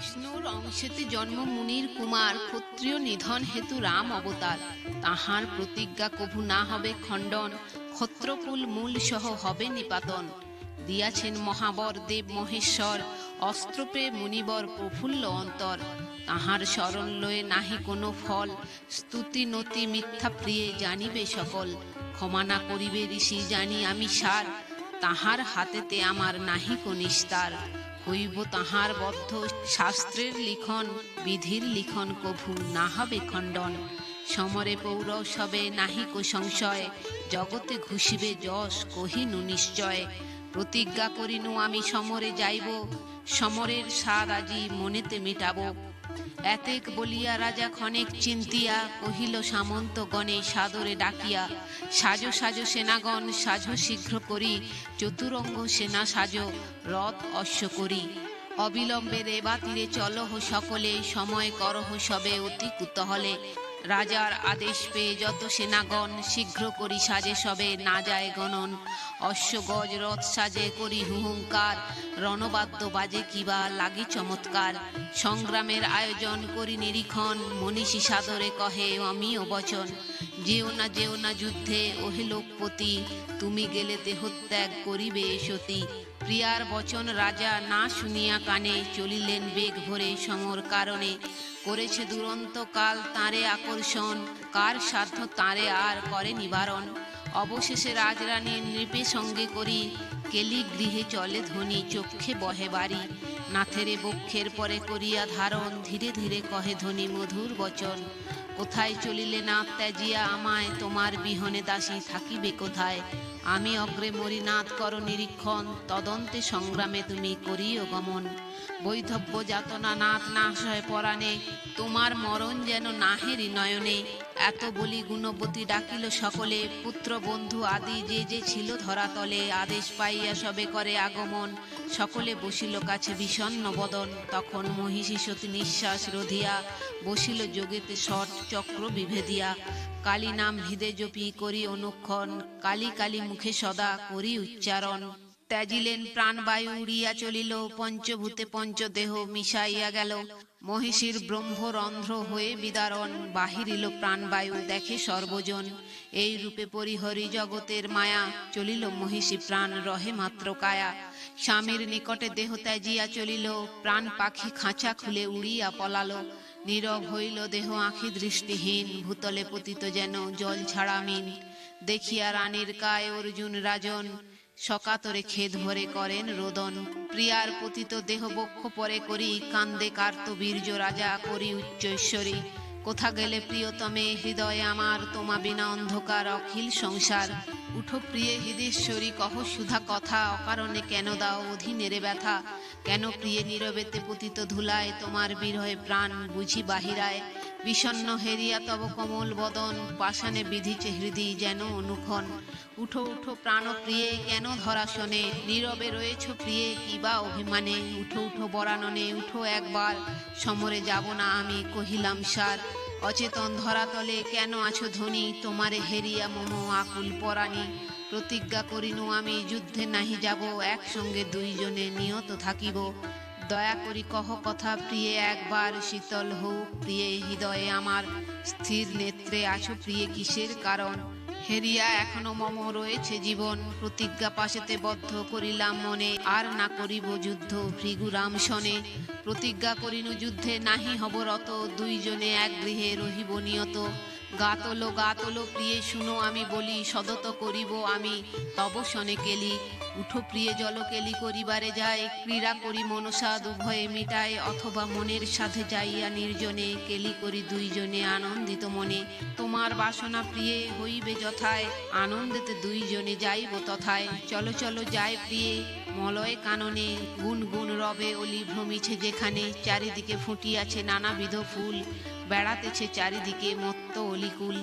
বিষ্ণুর অংশেতে জন্ম মুনির কুমার, ক্ষত্রিয় নিধন হেতু রাম অবতার। তাহার প্রতিজ্ঞা কভু না হবে খণ্ডন, ক্ষত্রকুল মূল সহ হবে নিপাতন। দিয়াছেন মহাবর দেব মহেশ্বর, অস্ত্রপে মুনিবর প্রফুল্ল অন্তর। তাহার শরণ লয়ে নাহি কোনো ফল, স্তুতি নতি মিথ্যা প্রিয়ে জানিবে সকল। ক্ষমা না করিবে ঋষি জানি আমি সার, তাহার হাতেতে আমার নাহি কো নিস্তার। হইব তাহার বদ্ধ শাস্ত্রের লিখন, বিধির লিখন কভু না হবে খণ্ডন। সমরে পৌরসবে নাহিকো সংশয়, জগতে ঘুষিবে যশ কহিনু নিশ্চয়। প্রতিজ্ঞা করিনু আমি সমরে যাইব, সমরের স্বাদ আজি মনেতে মেটাব। এতেক বলিয়া রাজা ক্ষণেক চিন্তিয়া, কহিল সামন্ত গণে সাদরে ডাকিয়া, সাজো সাজো সেনাগণ সাজো শীঘ্র করি, চতুরঙ্গ সেনা সাজো রথ অশ্ব করি। অবিলম্বে রেবা তীরে চলহ সকলে, সময় করহ সবে অতি কুতহলে। রাজার আদেশ পেয়ে যত সেনাগণ, শীঘ্র করি সাজে সবে না যায় গণন। অশ্ব গজ রথ সাজে করি হুহুঙ্কার, রণবাদ্য বাজে কিবা লাগি চমৎকার। সংগ্রামের আয়োজন করি নিরীক্ষণ, মনীষী সাদরে কহে অমিয় বচন। যেও না যুদ্ধে ওহে লোকপতি, তুমি গেলে দেহত্যাগ করিবে সতী। প্রিয়ার বচন রাজা না শুনিয়া কানে, চলিলেন বেগ ভরে সমর কারণে। করেছে দুরন্ত কাল তাঁরে আকর্ষণ, কার সাধ্য তাঁরে আর করে নিবারণ। অবশেষে রাজরানীর নৃপে সঙ্গে করি, কেলি গৃহে চলে ধ্বনি চক্ষে বহে বাড়ি। নাথেরে বক্ষের পরে করিয়া ধারণ, ধীরে ধীরে কহে ধ্বনি মধুর বচন। কোথায় চলিলে নাথ ত্যাজিয়া আমায়, তোমার বিহনে দাসী থাকিবে কোথায়। আমি অগ্রে মরি নাথ কর নিরীক্ষণ, তদন্তে সংগ্রামে তুমি করিও গমন। বৈধব্য যাতনা নাথ না সয় পরাণে, তোমার মরণ যেন নাহেরি নয়নে। এত বলি গুণবতী ডাকিল সকলে, পুত্র বন্ধু আদি যে যে ছিল ধরাতলে। আদেশ পাইয়া সবে করে আগমন, সকলে বসিল কাছে বিষণ্ণ বদন। তখন মহিষী সতী নিঃশ্বাস রোধিয়া, বসিল যোগেতে ষট চক্র বিভেদিয়া। কালী নাম হৃদে জপি করি অনুক্ষণ, কালী কালী মুখে সদা করি উচ্চারণ। ত্যাজিলেন প্রাণবায়ু উড়িয়া চলিল, পঞ্চভূতে পঞ্চদেহ মিশাইয়া গেল। মহিষীর ব্রহ্মরন্ধ্র হয়ে বিদারণ, বাহিরিল প্রাণবায়ু দেখে সর্বজন। এই রূপে পরিহরি জগতের মায়া, চলিল মহিষী প্রাণ রহে মাত্র কায়া। স্বামীর নিকটে দেহ ত্যাজিয়া চলিল, প্রাণ পাখি খাঁচা খুলে উড়িয়া পলালো। নীরব হইল দেহ আঁখি দৃষ্টিহীন, ভূতলে পতিত যেন জল ছাড়া মিন। দেখিয়া রানীর কায় অর্জুন রাজন, সকাতরে খেদ ভরে করেন রোদন। প্রিয়ার পতিত দেহ বক্ষ পরে করি, কান্দে কার্তবীর্য রাজা করি উচ্চৈশ্বরী। কোথা গেলে প্রিয়তমে হৃদয়ে আমার, তোমা বিনা অন্ধকার অখিল সংসার। উঠো প্রিয়ে হৃদেশ্বরী কহ সুধা কথা, অকারণে কেন দাও অধীনেরে ব্যথা। কেন প্রিয়ে নীরবেতে পতিত ধুলায়, তোমার বিরহে প্রাণ বুঝি বাহিরায়। বিষণ্ণ হেরিয়া তব কমল বদন, পাষাণে বিধিছে হৃদি যেন অনুক্ষণ। উঠো উঠো প্রাণ প্রিয়ে কেন ধরা শোনে, নীরবে রয়েছ প্রিয়ে কিবা অভিমানে। উঠো উঠো বরাননে উঠো একবার, সমরে যাব না আমি কহিলাম সার। অচেতন ধরাতলে কেন আছো ধনী, তোমারে হেরিয়া মম আকুল পরাণী। প্রতিজ্ঞা করিনু আমি যুদ্ধে নাহি যাব, একসঙ্গে দুইজনে নিহত থাকিব। দয়া করি কহ কথা প্রিয়ে একবার, শীতল হোক প্রিয়ে হৃদয়ে আমার। স্থির নেত্রে আছো প্রিয়ে কিসের কারণ, হেরিয়া এখনো মম রয়েছে জীবন। প্রতিজ্ঞা পাশেতে বদ্ধ করিলাম মনে, আর না করিব যুদ্ধ ভৃগুরাম শনে। প্রতিজ্ঞা করিনু যুদ্ধে নাহি হব রত, দুইজনে এক গৃহে রহিব নিয়ত। গাতলো প্রিয়ে শুনো আমি বলি, সদত করিব আমি তব শনে কেলি। উঠো প্রিয়ে জল কেলি করিবারে যায়, ক্রীড়া করি মনসাদ উভয়ে মিটায়। অথবা মনের সাথে যাইয়া নির্জনে, কেলি করি দুইজনে আনন্দিত মনে। তোমার বাসনা প্রিয়ে হইবে যথায়, আনন্দেতে দুইজনে যাইব তথায়। চলো চলো যায় প্রিয়ে মলয় কাননে, গুন গুন রবে অলি ভ্রমিছে যেখানে। চারিদিকে ফুটিয়াছে নানাবিধ ফুল, বেড়াতেছে চারিদিকে মত্ত অলিকুল।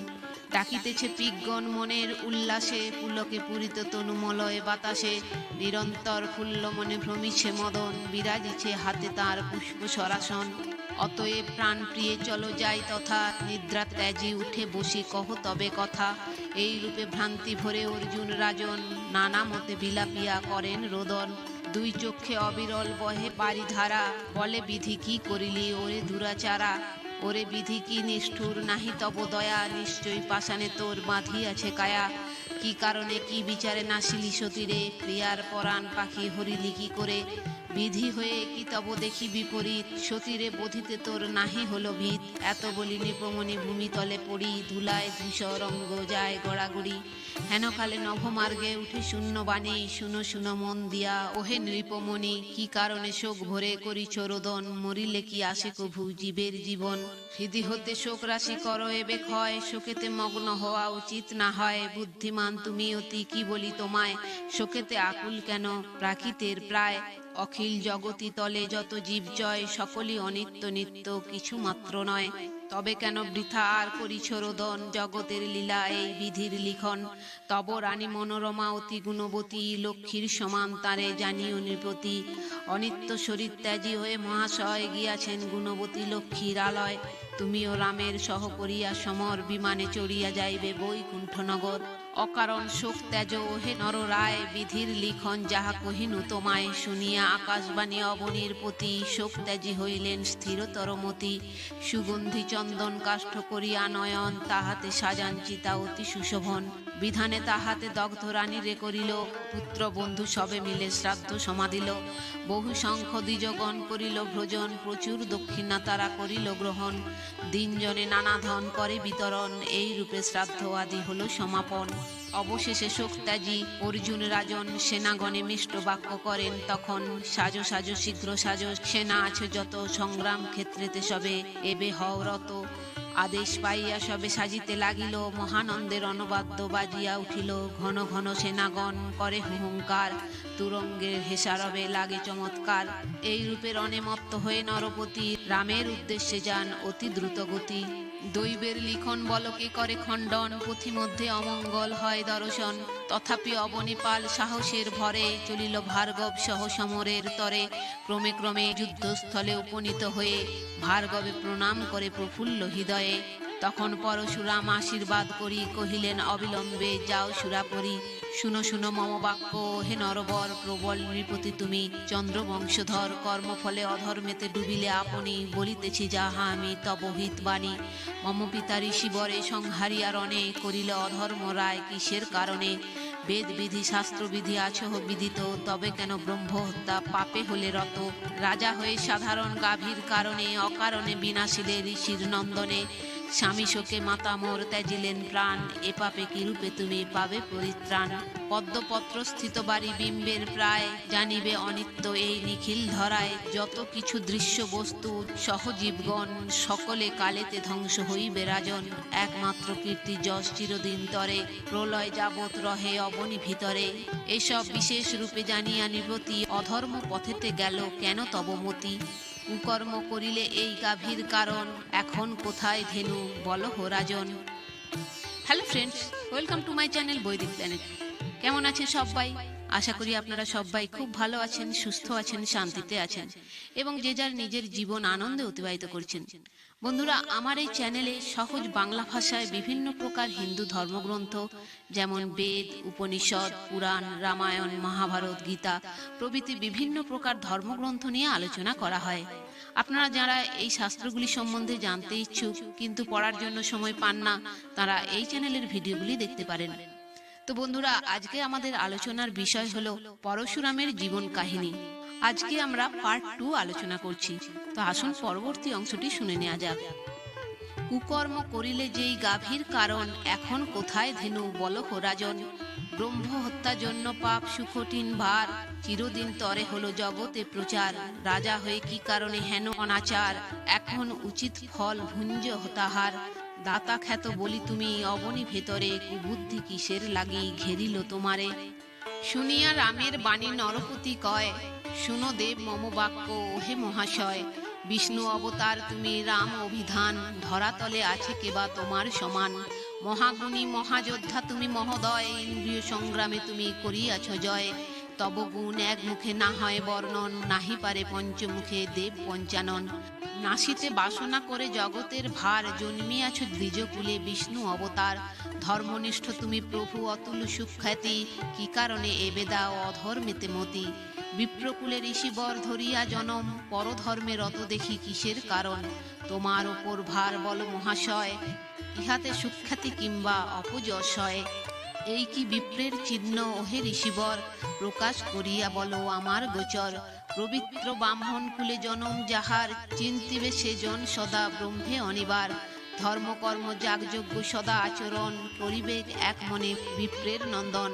ডাকিতেছে পিকগণ মনের উল্লাসে, পুলকে পূরিত তনুমলয় বাতাসে। নিরন্তর ফুল্ল মনে ভ্রমিছে মদন, বিরাজিছে হাতে তাঁর পুষ্প সরাসন। অতএব প্রাণ প্রিয়ে চলো যাই তথা, নিদ্রা ত্যাজি উঠে বসি কহ তবে কথা। এই রূপে ভ্রান্তি ভরে অর্জুন রাজন, নানা মতে বিলাপিয়া করেন রোদন। দুই চক্ষে অবিরল বহে বারিধারা, বলে বিধি কি করিলি ওরে দুরাচারা। ওরে বিধি কি নিষ্ঠুর, নাহি তব দয়া, নিশ্চয়ই পাষাণে তোর বাঁধিয়াছে কায়া। কি কারণে কি বিচারে নাসিলি সতীরে, প্রিয়ার পরাণ পাখি হরিলি কি করে। বিধি হয়ে কি তব দেখি বিপরীত, সতীরে বোধিতে তোর নাহি হলো ভিত। এত বলি নৃপমণি ভূমিতলে পড়ি, ধুলায় ধূসর অঙ্গ যায় গড়াগড়ি। হেনকালে নভমার্গে উঠে শূন্য বাণী, শুনো শুনো মন দিয়া ওহে নৃপমণি। কি কারণে শোক ভরে করিছ রোদন, মরিলে কি আসে কভু জীবের জীবন। হৃদি হতে শোক রাশি কর এবে ক্ষয়, শোকেতে মগ্ন হওয়া উচিত না হয়। বুদ্ধিমান তুমি অতি, কি বলি তোমায়, শোকেতে আকুল কেন প্রাকৃতের প্রায়। অখিল জগতি তলে যত জীবজয়, সকলই অনিত্য নিত্য কিছু মাত্র নয়। তবে কেন বৃথা আর করিছ রোদন, জগতের লীলা এই বিধির লিখন। তব রানী মনোরমা অতি গুণবতী, লক্ষ্মীর সমান তারে জানিও নৃপতি। অনিত্য শরীর ত্যাজি হয়ে মহাশয়, গিয়াছেন গুণবতী লক্ষ্মীর আলয়। তুমিও রামের সহ করিয়া সমর, বিমানে চড়িয়া যাইবে বৈকুণ্ঠনগর। অকারণ শোক ত্যাজ হে নর রায়, বিধির লিখন যাহা কহিনু তোমায়। শুনিয়া আকাশবাণী অবনীর প্রতি, শোক ত্যাজি হইলেন স্থিরতর মতি। সুগন্ধি চন্দন কাষ্ঠ করিয়া নয়ন, তাহাতে সাজান চিতা অতি সুশোভন। বিধানে তাহাতে দগ্ধ রানীরে করিল, পুত্র বন্ধু সবে মিলে শ্রাদ্ধ সমাদিল। বহু শঙ্খ দ্বিজগণ করিল ভ্রজন, প্রচুর দক্ষিণা তারা করিল গ্রহণ। দিনজনে নানা ধন করে বিতরণ, এই রূপে শ্রাদ্ধ আদি হল সমাপন। অবশেষে শোকত্যাজি অর্জুন রাজন, সেনাগণে মিষ্ট বাক্য করেন তখন। সাজো সাজো শীঘ্র সাজো, সেনা আছে যত, সংগ্রাম ক্ষেত্রেতে সবে এবে হও রত। আদেশ পাইয়া সবে সাজিতে লাগিল, মহানন্দের অনবাদ্য বাজিয়া উঠিল। ঘন ঘন সেনাগণ করে হুহুঙ্কার, তুরঙ্গের হেসারবে লাগে চমৎকার। এই রূপের অনেমত্ত হয়ে নরপতি, রামের উদ্দেশ্যে যান অতি দ্রুত গতি। দৈবের লিখন বলকে করে খণ্ডন, পথিমধ্যে অমঙ্গল হয় দর্শন। তথাপি অবনীপাল সাহসের ভরে, চলিল ভার্গব সহ সমরের তরে। ক্রমে ক্রমে যুদ্ধস্থলে উপনীত হয়ে, ভার্গবে প্রণাম করে প্রফুল্ল হৃদয়ে। তখন পরশুরাম আশীর্বাদ করি, কহিলেন অবিলম্বে যাও সুরাপরি। শুনো শুনো মম বাক্য হে নরবর, প্রবল নৃপতি তুমি চন্দ্রবংশধর। কর্মফলে অধর্মেতে ডুবিলে আপনি, বলিতেছি যাহা আমি তব হিতবাণী। মম পিতা ঋষিবরে সংহারিয়া রণে, করিলে অধর্ম রায় কিসের কারণে। বেদ বিধি শাস্ত্রবিধি আছহ বিদিত, তবে কেন ব্রহ্ম হত্যা পাপে হলে রত। রাজা হয়ে সাধারণ গাভীর কারণে, অকারণে বিনাশিলে ঋষির নন্দনে। স্বামী শোকে মাতা মোর ত্যাজিলেন প্রাণ, এ পাপে কিরূপে তুমি পাবে পরিত্রাণ। পদ্মপত্র স্থিত বাড়ি বিম্বের প্রায়, জানিবে অনিত্য এই নিখিল ধরায়। যত কিছু দৃশ্য বস্তু সহজীবগণ, সকলে কালেতে ধ্বংস হইবে রাজন। একমাত্র কীর্তি যশ চিরদিন তরে, প্রলয় যাবৎ রহে অবনী ভিতরে। এসব বিশেষ রূপে জানিয়া নৃপতি, অধর্ম পথেতে গেল কেন তব মতি। কুকর্ম করিলে এই গাভীর কারণ, এখন কোথায় ধেনু বলো হো রাজন। Hello friends, welcome to my channel Vaidik planet. কেমন আছেন সবাই? আশা করি আপনারা সবাই খুব ভালো আছেন, সুস্থ আছেন, শান্তিতে আছেন এবং যে যার নিজের জীবন আনন্দে অতিবাহিত করছেন। বন্ধুরা, আমার এই চ্যানেলে সহজ বাংলা ভাষায় বিভিন্ন প্রকার হিন্দু ধর্মগ্রন্থ যেমন বেদ, উপনিষদ, পুরাণ, রামায়ণ, মহাভারত, গীতা প্রভৃতি বিভিন্ন প্রকার ধর্মগ্রন্থ নিয়ে আলোচনা করা হয়। আপনারা যারা এই শাস্ত্রগুলি সম্বন্ধে জানতে ইচ্ছুক কিন্তু পড়ার জন্য সময় পান না, তারা এই চ্যানেলের ভিডিওগুলি দেখতে পারেন। তো বন্ধুরা, আজকে আমাদের আলোচনার বিষয় হলো পরশুরামের জীবন কাহিনী। আজকে আমরা পার্ট 2 আলোচনা করছি। তো আসুন পরবর্তী অংশটি শুনে নেওয়া যাক। কুকর্ম করিলে যেই গাভীর কারণ, এখন কোথায় ধেনু বলো হো রাজন। ব্রহ্ম হত্যার জন্য পাপ সুকঠিন ভার, চিরদিন তরে হলো জগতে প্রচার। রাজা হয়ে কি কারণে হেন অনাচার, এখন উচিত ফল ভুঞ্জ তাহার। দাতা খ্যাত বলি তুমি অবনী ভেতরে, কুবুদ্ধি কিসের লাগি ঘেরিল তোমারে। শুনিয়া রামের বাণী নরপতি কয়, শুনো দেব মম বাক্য হে মহাশয়। বিষ্ণু অবতার তুমি রাম অভিধান, ধরাতলে আছে কেবা তোমার সমান। মহাগুণী মহাযোদ্ধা তুমি মহোদয়, ইন্দ্রিয় সংগ্রামে তুমি করিয়াছ জয়। তব গুণ এক মুখে না হয় বর্ণন, নাহি পারে পঞ্চমুখে দেব পঞ্চানন। নাসিতে বাসনা করে জগতের ভার, জন্মিয়াছ দ্বিজকুলে বিষ্ণু অবতার। ধর্মনিষ্ঠ তুমি প্রভু অতুল সুখ্যাতি, কি কারণে এবে দাও অধর্মেতে মতি। বিপ্রকুলে ঋষিবর ধরিয়া জনম, পরধর্মে রত দেখি কিসের কারণ? তোমার ওপর ভার বল মহাশয়, ইহাতে সুখ্যাতি কিংবা অপযশয়। এই কি বিপ্রের চিহ্ন ওহে ঋষিবর, প্রকাশ করিয়া বলো আমার গোচর। পবিত্র ব্রাহ্মণ কুলে জনম যাহার, চিন্তিবে সে জন সদা ব্রহ্মে অনিবার। ধর্মকর্ম যাগযজ্ঞ সদা আচরণ, করিবে এক মনে বিপ্রের নন্দন।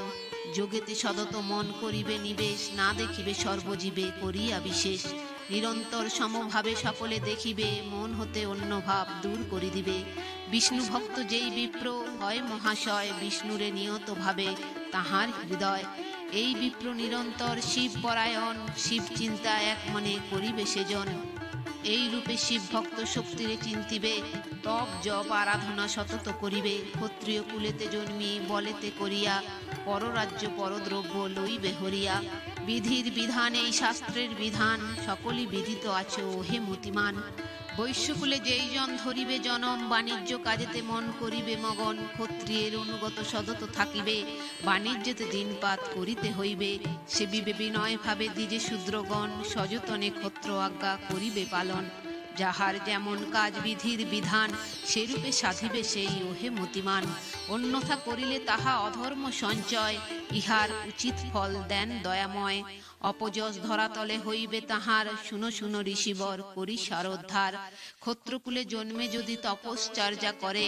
যোগেতে সদত মন করিবে নিবেশ, না দেখিবে সর্বজীবে করিয়া বিশেষ। নিরন্তর সমভাবে সকলে দেখিবে, মন হতে অন্য ভাব দূর করি দিবে। বিষ্ণু ভক্ত যেই বিপ্র হয় মহাশয়, বিষ্ণুরে নিয়ত ভাবে তাহার হৃদয়। এই বিপ্র নিরন্তর শিব পরায়ণ, শিব চিন্তা এক মনে করিবে সেজন। এই রূপে শিব ভক্ত শক্তিরে চিন্তিবে, তপ জপ আরাধনা সতত করিবে। ক্ষত্রিয় কুলেতে জন্মি বলেতে করিয়া, পররাজ্য পরদ্রব্য লইবে হরিয়া। বিধির বিধান এই শাস্ত্রের বিধান, সকলই বিদিত আছো হে মতিমান। বৈশ্যকুলে যেই জন ধরিবে জনম, বাণিজ্য কাজেতে মন করিবে মগন। ক্ষত্রিয়ের অনুগত সদত থাকিবে, বাণিজ্যেতে দিনপাত করিতে হইবে। সেবিবে বিনয় ভাবে দ্বিজে শূদ্রগণ, সযতনে ক্ষত্র আজ্ঞা করিবে পালন। যাহার যেমন কাজ বিধির বিধান, সেরূপে সাধিবে সেই ওহে মতিমান। অন্যথা করিলে তাহা অধর্ম সঞ্চয়, ইহার উচিত ফল দেন দয়াময়। অপযশ ধরাতলে হইবে তাহার, শুনো শুনো ঋষিবর করি সারোদ্ধার। ক্ষত্রকুলে জন্মে যদি তপশ্চর্যা করে,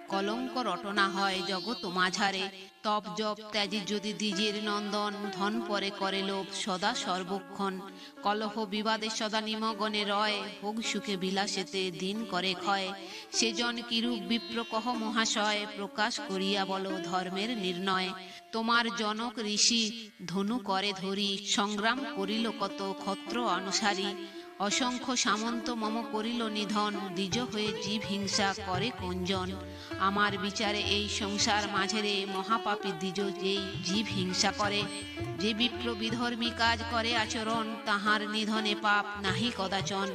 কলঙ্ক রটনা হয় জগৎ মাঝারে। তপ জপ ত্যাজি যদি দ্বিজের নন্দন, ধন পরে করে লোভ সদা সর্বক্ষণ। কলহ বিবাদে সদা নিমগণে রয়, ভোগ সুখে বিলাসেতে দিন করে ক্ষয়। সেজন কিরূপ বিপ্র কহ মহাশয়, প্রকাশ করিয়া বলো ধর্মের নির্ণয়। তোমার জনক ঋষি ধনু করে ধরি, সংগ্রাম করিল কত ক্ষত্র অনুসারী। অসংখ্য সামন্ত মম করিল নিধন, দ্বিজ হয়ে জীব হিংসা করে কুঞ্জন। আমার বিচারে এই সংসার মাঝেরে, মহাপাপী দ্বিজ যেই জীব হিংসা করে। যে বিপ্র বিধর্মী কাজ করে আচরণ, তাহার নিধনে পাপ নাহি কদাচন।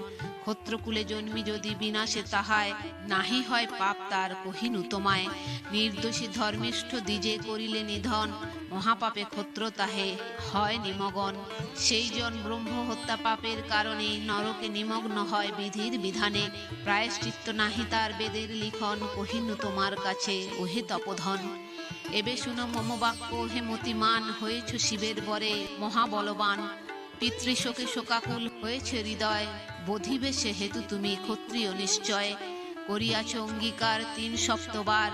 ক্ষত্রকুলে জন্মি যদি বিনাশে তাহায়, নাহি হয় পাপ তার কহিনু তোমায়। নির্দোষী ধর্মিষ্ঠ দ্বিজে করিলে নিধন, মহাপাপে ক্ষত্র তাহে হয় নিমগন। সেই জন ব্রহ্ম হত্যা পাপের কারণে, নরকে নিমগ্ন হয় বিধির বিধানে। প্রায়শ্চিত্ত নাহি তার বেদের লিখন, কহিনু তোমার কাছে ওহে তপোধন। এবে শুনো মম বাক্য হে মতিমান, হয়েছ শিবের বরে মহাবলবান। পিতৃশোকে শোকাকুল হয়েছে হৃদয়, বোধিবে সে হেতু তুমি ক্ষত্রিয় নিশ্চয়। করিয়াছ অঙ্গীকার ৩ সপ্তবার,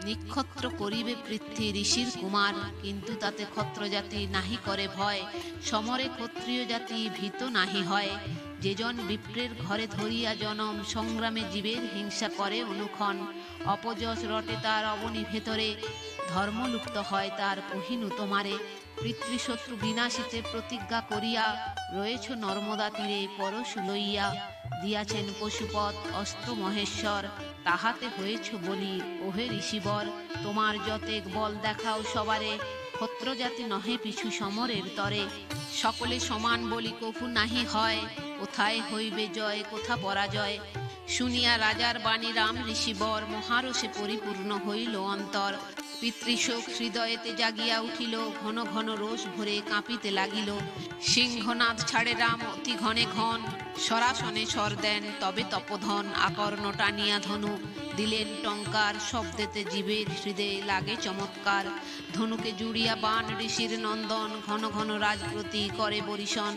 নিক্ষত্র করিবে পৃথ্বী ঋষির কুমার। কিন্তু তাতে ক্ষত্র জাতি নাহি করে ভয়, সমরে ক্ষত্রিয় জাতি ভীত নাহি হয়। যেজন বিপ্রের ঘরে ধরিয়া জনম, সংগ্রামে জীবের হিংসা করে অনুক্ষণ। অপযশ রটে তার অবনি ভেতরে, ধর্মলুপ্ত হয় তার কহিনু তোমারে। পিতৃশত্রু বিনাশিতে প্রতিজ্ঞা করিয়া, রয়েছ নর্মদা তীরে পরশু লইয়া। দিয়াছেন পশুপথ অস্ত্র মহেশ্বর, তাহাতে হয়েছ বলি ওহে ঋষিবর। তোমার যতেক বল দেখাও সবারে, ক্ষত্রজাতি নহে পিছু সমরের তরে। সকলে সমান বলি কভু নাহি হয়, কোথায় হইবে জয় কোথা পরাজয়। শুনিয়া রাজার বাণী রাম ঋষিবর, মহারসে পরিপূর্ণ হইল অন্তর। পিতৃশোক হৃদয়েতে জাগিয়া উঠিল, ঘন ঘন রোষ ভরে কাঁপিতে লাগিল। সিংহনাদ ছাড়ে রাম অতি ঘনে ঘন, সরাসনে স্বর দেন তবে তপোধন। আকর্ণ টানিয়া ধনু দিলেন টঙ্কার, শব্দেতে জীবের হৃদয়ে লাগে চমৎকার। ধনুকে জুড়িয়া বাণ ঋষির নন্দন, ঘন ঘন রাজপ্রতি করে বরিশন।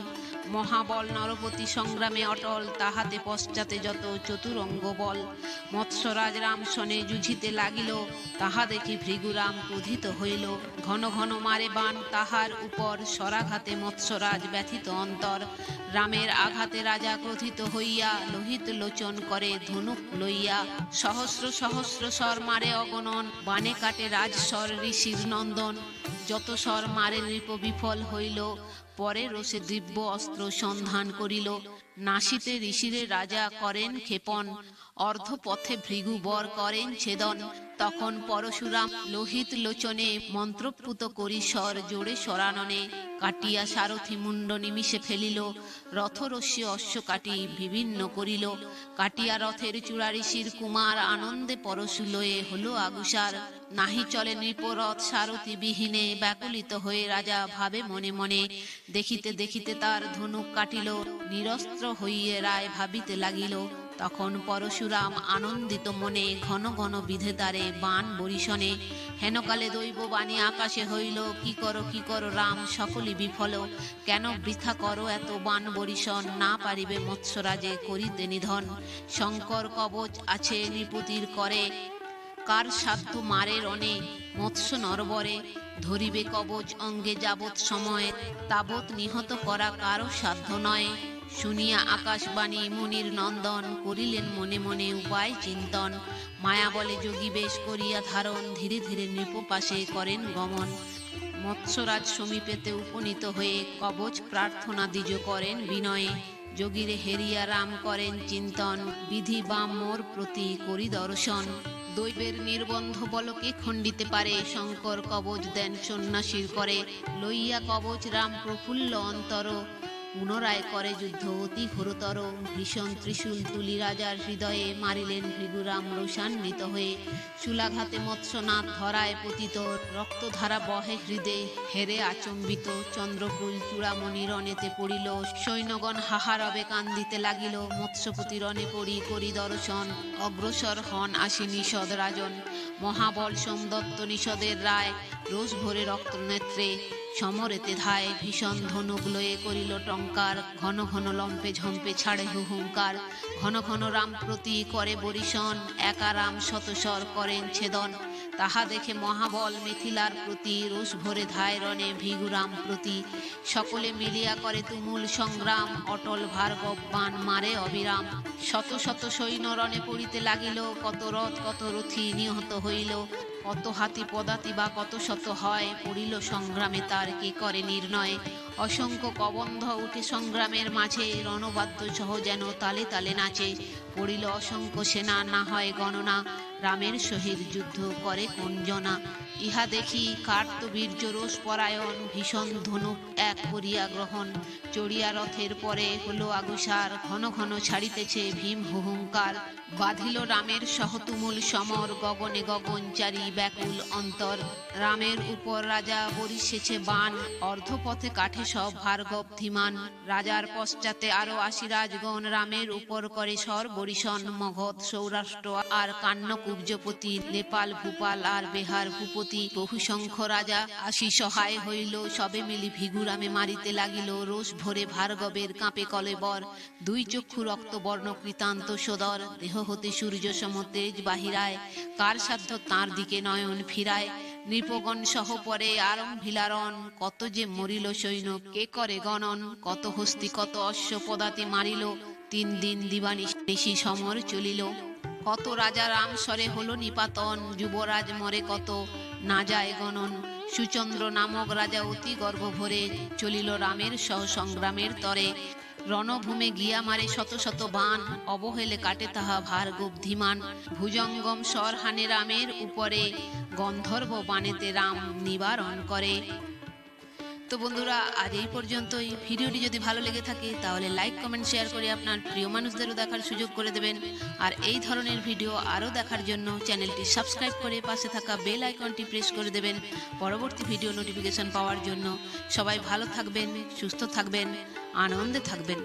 মহাবল নরপতি সংগ্রামে অটল, তাহাতে পশ্চাতে যত চতুরঙ্গ বল। মৎস্যরাজ রাম শনে যুঝিতে লাগিল, তাহা দেখি ভৃগুরাম ক্রোধিত হইল। ঘন ঘন মারে বাণ তাহার উপর, সরাঘাতে মৎস্যরাজ ব্যথিত অন্তর। রামের আঘাতে রাজা ক্রোধিত হইয়া, লোহিত লোচন করে ধনুক লইয়া। সহস্র সহস্র স্বর মারে অগণন, বাণে কাটে রাজস্বর ঋষির নন্দন। যত স্বর মারে নৃপ বিফল হইল, পরে রোষে দিব্য অস্ত্র সন্ধান করিল। নাসিতে ঋষিরে রাজা করেন ক্ষেপণ, অর্ধপথে ভৃগু বর করেন ছেদন। তখন পরশুরাম লোহিত লোচনে, মন্ত্রপুত করি স্বর জোড়ে সরাননে। কাটিয়া সারথি মুন্ড নিমিষে ফেলিল, রথরস্যে অশ্ব কাটি বিভিন্ন করিল। কাটিয়া রথের চূড়া ঋষির কুমার, আনন্দে পরশু লয়ে হলো আগুসার। নাহি চলে নৃপরথ সারথি বিহীনে, ব্যাকুলিত হয়ে রাজা ভাবে মনে মনে। দেখিতে দেখিতে তার ধনুক কাটিল, নিরস্ত্র হইয়ে রায় ভাবিতে লাগিল। তখন পরশুরাম আনন্দিত মনে ঘন ঘন বিধেতারে বাণ বরিশনে। হেনকালে দৈব বাণী আকাশে হইল, কি করো রাম সকলই বিফল। কেন বৃথা করো এত বাণ বরিশন, না পারিবে মৎস্যরাজে করিতে নিধন। শঙ্কর কবচ আছে নৃপতির করে, কার সাধ্য মারে রণে। মৎস্য নরবরে ধরিবে কবচ অঙ্গে যাবৎ সময়, তাবৎ নিহত করা কারো সাধ্য নয়। শুনিয়া আকাশবাণী মুনির নন্দন, করিলেন মনে মনে উপায় চিন্তন। মায়া বলে যোগী বেশ করিয়া ধারণ, ধীরে ধীরে নৃপপাশে করেন গমন। মৎস্যরাজ সমীপেতে উপনীত হয়ে কবচ প্রার্থনা দ্বিজ করেন বিনয়ে। যোগীরে হেরিয়া রাম করেন চিন্তন, বিধি বাম মোর প্রতি করি দর্শন। দৈবের নির্বন্ধ বলকে খণ্ডিতে পারে, শঙ্কর কবচ দেন সন্ন্যাসীর করে। লইয়া কবচ রাম প্রফুল্ল অন্তর, পুনরায় করে যুদ্ধ অতি ঘোরতর। ভীষণ ত্রিশূল তুলি রাজার হৃদয়ে, মারিলেন ভৃগুরাম রোষান্বিত হয়ে। শূলাঘাতে মৎস্যনাথ ধরায় পতিত, রক্তধারা বহে হৃদে হেরে আচম্বিত। চন্দ্রকুল চূড়ামণি রণেতে পড়িল, সৈন্যগণ হাহারবে কান্দিতে লাগিল। মৎস্যপতি রণে পড়ি করি দর্শন, অগ্রসর হন আসি নিষদ রাজন। মহাবল সোমদত্ত নিষদের রায়, রোষ ভরে রক্ত নেত্রে সমরেতে ধায়। ভীষণ ধনুক লয়ে করিল টঙ্কার, ঘন ঘন লম্পে ঝম্পে ছাড়ে হুহুঙ্কার। ঘন ঘন রাম প্রতি করে বরিশন, একা রাম শতস্বর করেন ছেদন। তাহা দেখে মহাবল মিথিলার প্রতি, রোষ ভরে ধায় রণে ভৃগুরাম প্রতি। সকলে মিলিয়া করে তুমুল সংগ্রাম, অটল ভার্গব বাণ মারে অবিরাম। শত শত সৈন্য রণে পড়িতে লাগিল, কত রথ কত রথী নিহত হইল। কত হাতি পদাতি বা কত শত হয়, পড়িল সংগ্রামে তার কে করে নির্ণয়। অসংখ্য কবন্ধ উঠে সংগ্রামের মাঝে, রণবাদ্য সহ যেন তালে তালে নাচে। পড়িল অসংখ্য সেনা না হয় গণনা, রামের সহিত যুদ্ধ করে কোন জনা। ইহা দেখি কার্তবীর্য রোষ পরায়ণ, ভীষণ ধনুক এক করিয়া গ্রহণ। চড়িয়া রথের পরে হলো আগুসার, ঘন ঘন ছাড়িতেছে ভীম হুহুঙ্কার। বাঁধিল রামের সহতুমুল সমর, গগনে গগনচারী ব্যাকুল অন্তর। রামের উপর রাজা বরিশেছে বাণ, অর্ধপথে কাঠে সব ভার্গব ধীমান। রাজার পশ্চাতে আরো আসি রাজগণ, রামের উপর করে স্বর বরিশন। মগধ সৌরাষ্ট্র আর কান্ন কুব্জপতি, নেপাল ভূপাল আর বেহার ভূপতি। বহু সংখ্য রাজা আসি সহায় হইল, সবে মিলি ভিগুরামে মারিতে লাগিল। রোষ ভরে ভার্গবের কাঁপে কলেবর, দুই চক্ষু রক্ত বর্ণ কৃতান্ত সদর। দেহ হতে সূর্য সম তেজ বাহিরায়, কার সাধ্য তাঁর দিকে নয়ন ফিরায়। নৃপগণ সহ পরে আরম্ভিলারণ, কত যে মরিল সৈন্য কে করে গণন। কত হস্তি কত অশ্ব পদাতি মারিল, 3 দিন দিবানিশি সমর চলিল। কত রাজা রাম স্বরে হলো নিপাতন, যুবরাজ মরে কত না যায় গণন। সুচন্দ্র নামক রাজা অতি গর্ব ভরে, চলিল রামের সহ সংগ্রামের তরে। রণভূমে গিয়া মারে শত শত বাণ, অবহেলে কাটে তাহা ভার্গব ধীমান। ভুজঙ্গম স্বর হানে রামের উপরে, গন্ধর্ব বাণেতে রাম নিবারণ করে। তো বন্ধুরা, আজ এই পর্যন্তই। ভিডিওটি যদি ভালো লেগে থাকে তাহলে লাইক কমেন্ট শেয়ার করে আপনার প্রিয় মানুষদেরও দেখার সুযোগ করে দেবেন। আর এই ধরনের ভিডিও আরও দেখার জন্য চ্যানেলটি সাবস্ক্রাইব করে পাশে থাকা বেল আইকনটি প্রেস করে দেবেন পরবর্তী ভিডিও নোটিফিকেশন পাওয়ার জন্য। সবাই ভালো থাকবেন, সুস্থ থাকবেন, আনন্দে থাকবেন।